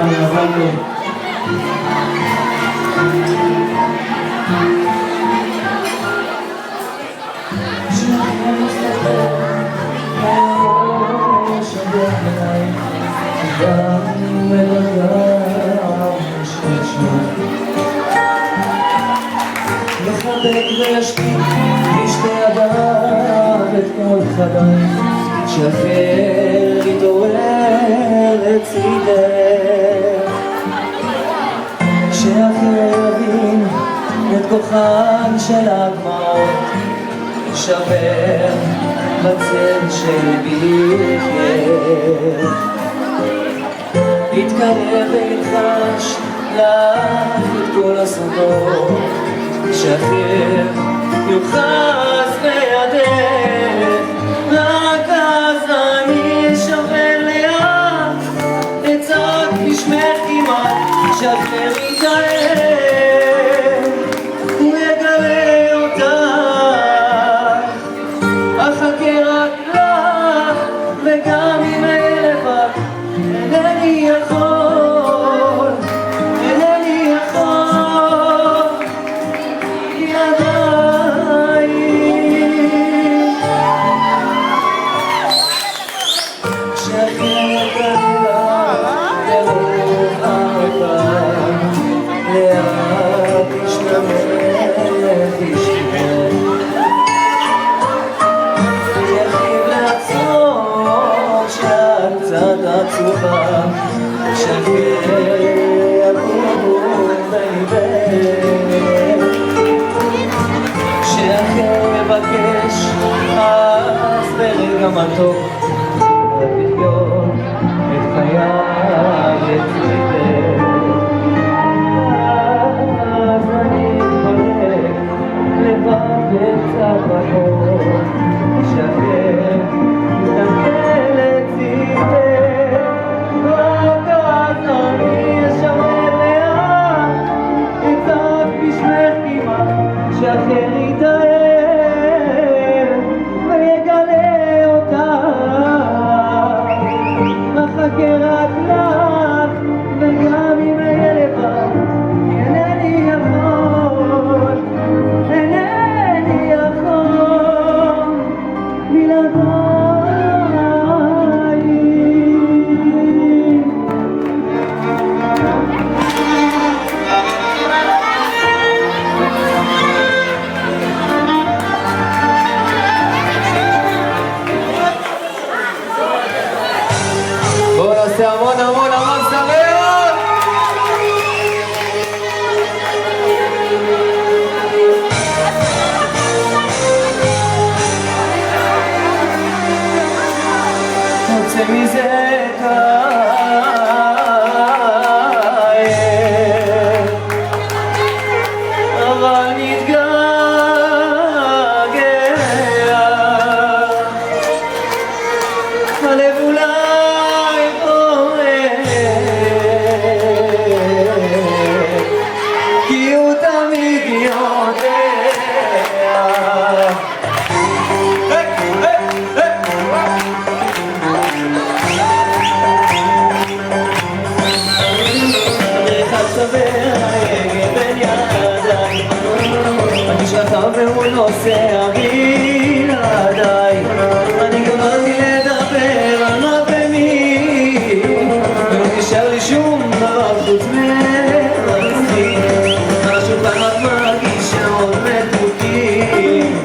לחבק וישפיע בשתי ידיו את כל חדיי, שאחר יתעורר לצידך, שאחר יבין את כוחן של הדמעות, שבר בצל של ברכך, יתקרב וילחש לך את כל הסודות, שאחר יוחז בידך, רק אז אני אשבר לאט את צעק בשמך כמעט, שאחר יתאר ויגלה אותך, אחכה רק לך וגם אם אהיה לבד, אינני יכול, אינני יכול בלעדייך. שאחר יגלה לרוב העבר, לאט תשתמש תשתמש, ירחיב לעצור שאת קצת עצובה, שאחר יבוא בליבך, שאחר יבקש אז ברגע מתוק רק לחיות את חיי לצידך, אז אני אתחלק לבד וקצת רחוק, שאחר יזדקן לצידך, רק אז אני אשמר לאט את צעק בשמך כמעט, שאחר יתאר ויגלה אותך, אחכה רק לך וגם אם אהיה לבד, אינני יכול, אינני יכול בלעדייך. בואו נעשה המון המון המון שמח. רוצה מזה כעת, אבל נתגעגע, הלב אולי בוער, כי הוא תמיד יודע. והוא נוסע בלעדיי, אני גמרתי לדבר על מה ומי, ולא נשאר לי שום דבר חוץ מעצמי, על השולחן רק מרגיש שעוד מתוקים,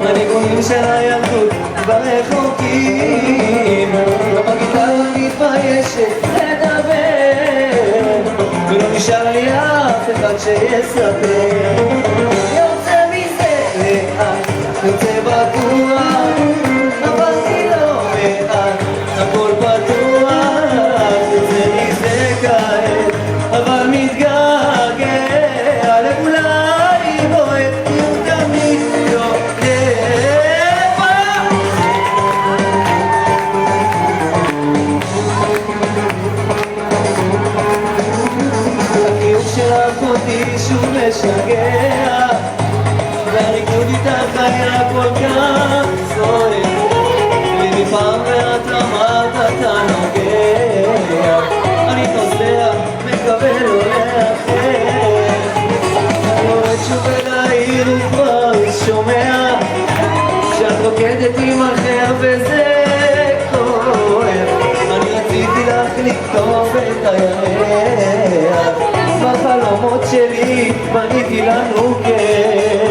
הניגונים של הילדות ברחוקים, ובגיטרה מתביישת לדבר, ולא נשאר לי אף אחד שיספר. יוצא בטוח, עברתי לא מעט, הכל פתוח, יוצא מזה כעת, אבל מתגעגע לכולי בועט, כי הוא תמיד יודע. החיוך שלך אותי שוב משגע, והריקוד איתך היה כל כך צועק, לי מפעם ואת אמרת אתה נוגע, אני נוסע הנוף את הירח בחלומות שלי בניתי לנו קרח